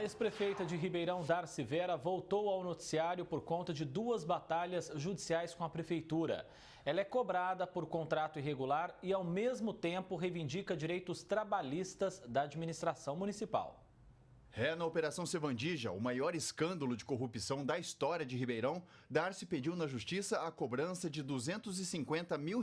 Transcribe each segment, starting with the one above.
A ex-prefeita de Ribeirão, Darcy Vera, voltou ao noticiário por conta de 2 batalhas judiciais com a prefeitura. Ela é cobrada por contrato irregular e, ao mesmo tempo, reivindica direitos trabalhistas da administração municipal. Na Operação Sevandija, o maior escândalo de corrupção da história de Ribeirão, Darcy pediu na justiça a cobrança de R$250 mil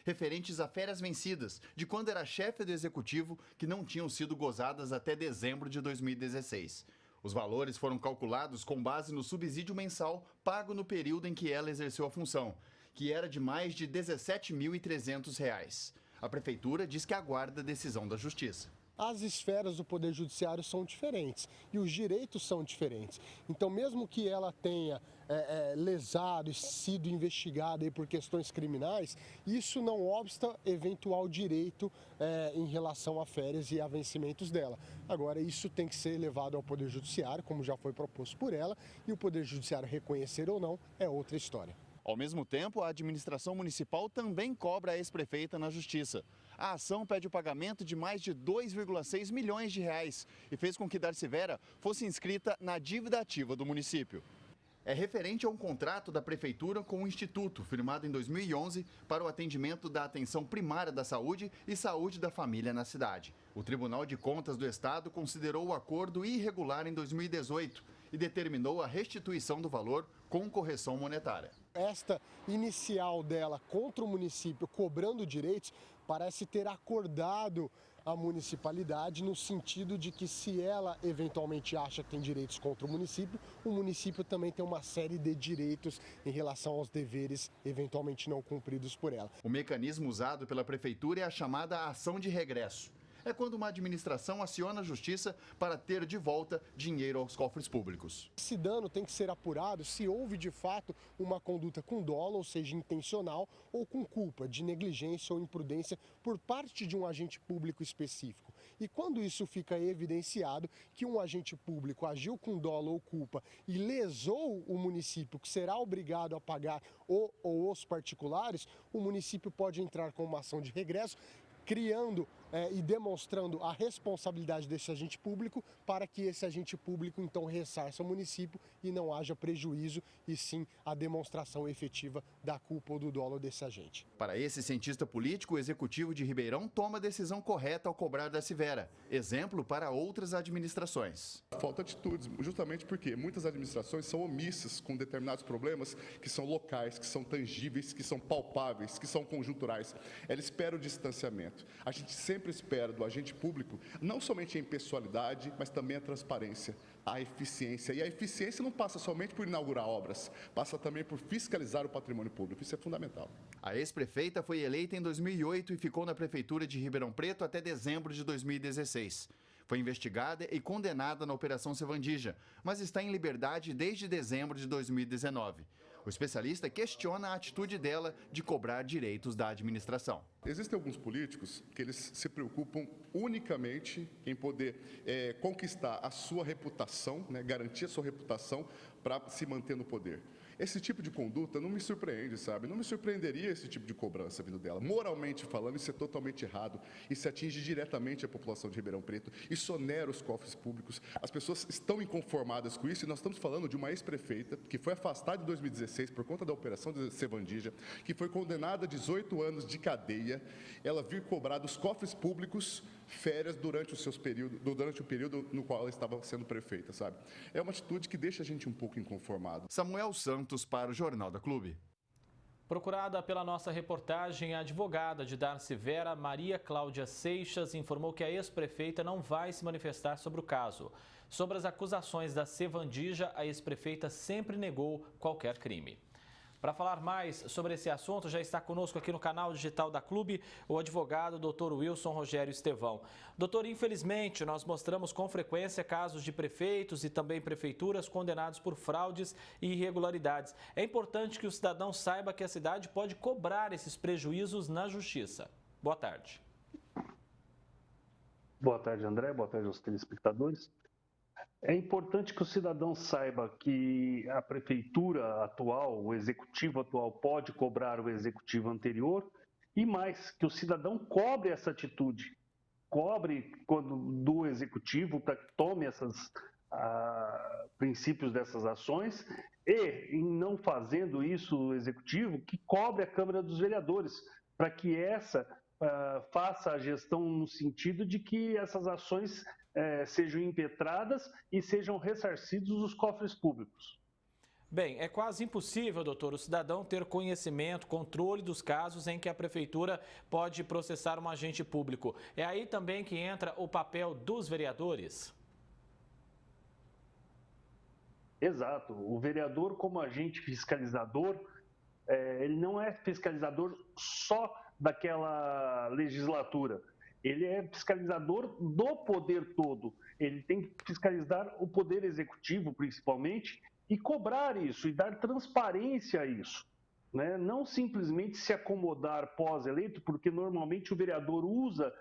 referentes a férias vencidas, de quando era chefe do executivo, que não tinham sido gozadas até dezembro de 2016. Os valores foram calculados com base no subsídio mensal pago no período em que ela exerceu a função, que era de mais de R$17.300. A prefeitura diz que aguarda a decisão da justiça. As esferas do Poder Judiciário são diferentes e os direitos são diferentes. Então, mesmo que ela tenha lesado e sido investigada aí por questões criminais, isso não obsta eventual direito em relação a férias e a vencimentos dela. Agora, isso tem que ser levado ao Poder Judiciário, como já foi proposto por ela, e o Poder Judiciário reconhecer ou não é outra história. Ao mesmo tempo, a administração municipal também cobra a ex-prefeita na justiça. A ação pede o pagamento de mais de R$2,6 milhões e fez com que Darcy Vera fosse inscrita na dívida ativa do município. É referente a um contrato da prefeitura com o Instituto, firmado em 2011, para o atendimento da atenção primária da saúde e saúde da família na cidade. O Tribunal de Contas do Estado considerou o acordo irregular em 2018 e determinou a restituição do valor com correção monetária. Esta inicial dela contra o município cobrando direitos parece ter acordado a municipalidade no sentido de que, se ela eventualmente acha que tem direitos contra o município também tem uma série de direitos em relação aos deveres eventualmente não cumpridos por ela. O mecanismo usado pela prefeitura é a chamada ação de regresso. É quando uma administração aciona a justiça para ter de volta dinheiro aos cofres públicos. Esse dano tem que ser apurado se houve de fato uma conduta com dolo, ou seja, intencional, ou com culpa de negligência ou imprudência por parte de um agente público específico. E quando isso fica evidenciado que um agente público agiu com dolo ou culpa e lesou o município, que será obrigado a pagar ou os particulares, o município pode entrar com uma ação de regresso, criando e demonstrando a responsabilidade desse agente público para que esse agente público então ressarça o município e não haja prejuízo, e sim a demonstração efetiva da culpa ou do dolo desse agente. Para esse cientista político, o executivo de Ribeirão toma a decisão correta ao cobrar Darcy Vera, exemplo para outras administrações. Falta atitudes, justamente porque muitas administrações são omissas com determinados problemas que são locais, que são tangíveis, que são palpáveis, que são conjunturais. Ela espera o distanciamento. A gente sempre espera do agente público não somente a impessoalidade, mas também a transparência, a eficiência. E a eficiência não passa somente por inaugurar obras, passa também por fiscalizar o patrimônio público. Isso é fundamental. A ex-prefeita foi eleita em 2008 e ficou na prefeitura de Ribeirão Preto até dezembro de 2016. Foi investigada e condenada na Operação Sevandija, mas está em liberdade desde dezembro de 2019. O especialista questiona a atitude dela de cobrar direitos da administração. Existem alguns políticos que eles se preocupam unicamente em poder conquistar a sua reputação, garantir a sua reputação para se manter no poder. Esse tipo de conduta não me surpreende, sabe? Não me surpreenderia esse tipo de cobrança vindo dela. Moralmente falando, isso é totalmente errado. Isso atinge diretamente a população de Ribeirão Preto. Isso onera os cofres públicos. As pessoas estão inconformadas com isso, e nós estamos falando de uma ex-prefeita que foi afastada em 2016 por conta da Operação Sevandija, que foi condenada a 18 anos de cadeia. Ela vir cobrar dos cofres públicos férias durante o período no qual ela estava sendo prefeita, sabe? É uma atitude que deixa a gente um pouco inconformado. Samuel Santos para o Jornal da Clube. Procurada pela nossa reportagem, a advogada de Darcy Vera, Maria Cláudia Seixas, informou que a ex-prefeita não vai se manifestar sobre o caso. Sobre as acusações da Sevandija, a ex-prefeita sempre negou qualquer crime. Para falar mais sobre esse assunto, já está conosco aqui no canal digital da Clube o advogado Dr. Wilson Rogério Estevão. Doutor, infelizmente, nós mostramos com frequência casos de prefeitos e também prefeituras condenados por fraudes e irregularidades. É importante que o cidadão saiba que a cidade pode cobrar esses prejuízos na justiça. Boa tarde. Boa tarde, André. Boa tarde aos telespectadores. É importante que o cidadão saiba que a prefeitura atual, o executivo atual, pode cobrar o executivo anterior, e mais, que o cidadão cobre essa atitude, cobre do executivo para que tome essas princípios dessas ações e, em não fazendo isso o Executivo, que cobre a Câmara dos Vereadores, para que essa faça a gestão no sentido de que essas ações sejam impetradas e sejam ressarcidos os cofres públicos. Bem, é quase impossível, doutor, o cidadão ter conhecimento, controle dos casos em que a prefeitura pode processar um agente público. É aí também que entra o papel dos vereadores? Exato. O vereador, como agente fiscalizador, ele não é fiscalizador só daquela legislatura. Ele é fiscalizador do poder todo. Ele tem que fiscalizar o poder executivo, principalmente, e cobrar isso, e dar transparência a isso. Né? Não simplesmente se acomodar pós-eleito, porque normalmente o vereador usa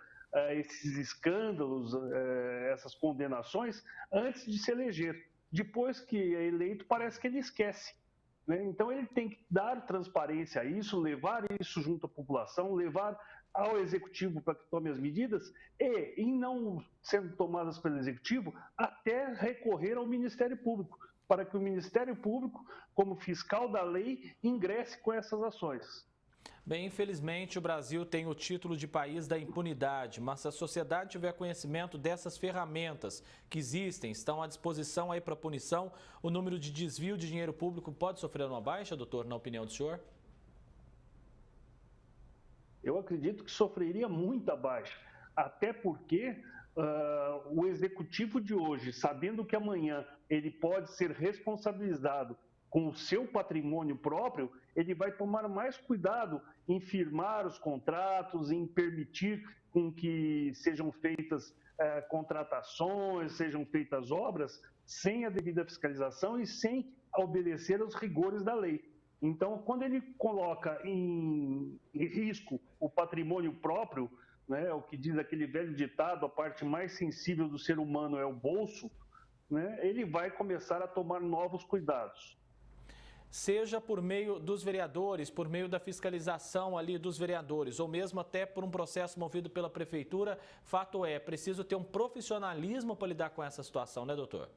esses escândalos, essas condenações, antes de se eleger. Depois que é eleito, parece que ele esquece. Né? Então, ele tem que dar transparência a isso, levar isso junto à população, levar ao Executivo para que tome as medidas e, em não sendo tomadas pelo Executivo, até recorrer ao Ministério Público, para que o Ministério Público, como fiscal da lei, ingresse com essas ações. Bem, infelizmente o Brasil tem o título de país da impunidade, mas se a sociedade tiver conhecimento dessas ferramentas que existem, estão à disposição aí para punição, o número de desvio de dinheiro público pode sofrer uma baixa, doutor, na opinião do senhor? Eu acredito que sofreria muita baixa, até porque o executivo de hoje, sabendo que amanhã ele pode ser responsabilizado com o seu patrimônio próprio, ele vai tomar mais cuidado em firmar os contratos, em permitir com que sejam feitas contratações, sejam feitas obras, sem a devida fiscalização e sem obedecer aos rigores da lei. Então, quando ele coloca em risco o patrimônio próprio, né, o que diz aquele velho ditado, a parte mais sensível do ser humano é o bolso, né, ele vai começar a tomar novos cuidados. Seja por meio dos vereadores, por meio da fiscalização ali dos vereadores, ou mesmo até por um processo movido pela prefeitura, fato é, preciso ter um profissionalismo para lidar com essa situação, né, doutor?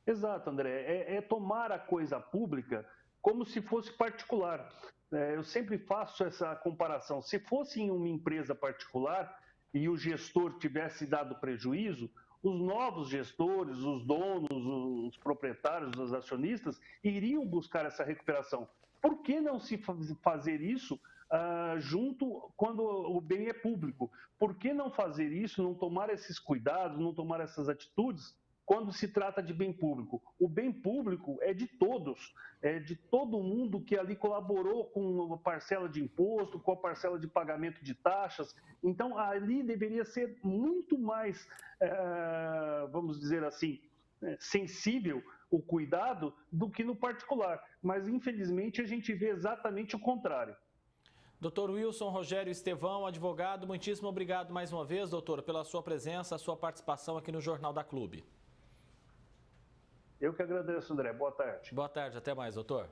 Exato, André. É tomar a coisa pública como se fosse particular. Eu sempre faço essa comparação. Se fosse em uma empresa particular e o gestor tivesse dado prejuízo, os novos gestores, os donos, os proprietários, os acionistas, iriam buscar essa recuperação. Por que não se fazer isso junto quando o bem é público? Por que não fazer isso, não tomar esses cuidados, não tomar essas atitudes quando se trata de bem público? O bem público é de todos, é de todo mundo que ali colaborou com a parcela de imposto, com a parcela de pagamento de taxas. Então, ali deveria ser muito mais, vamos dizer assim, sensível o cuidado do que no particular. Mas, infelizmente, a gente vê exatamente o contrário. Doutor Wilson Rogério Estevão, advogado, muitíssimo obrigado mais uma vez, doutor, pela sua presença, a sua participação aqui no Jornal da Clube. Eu que agradeço, André. Boa tarde. Boa tarde, até mais, doutor.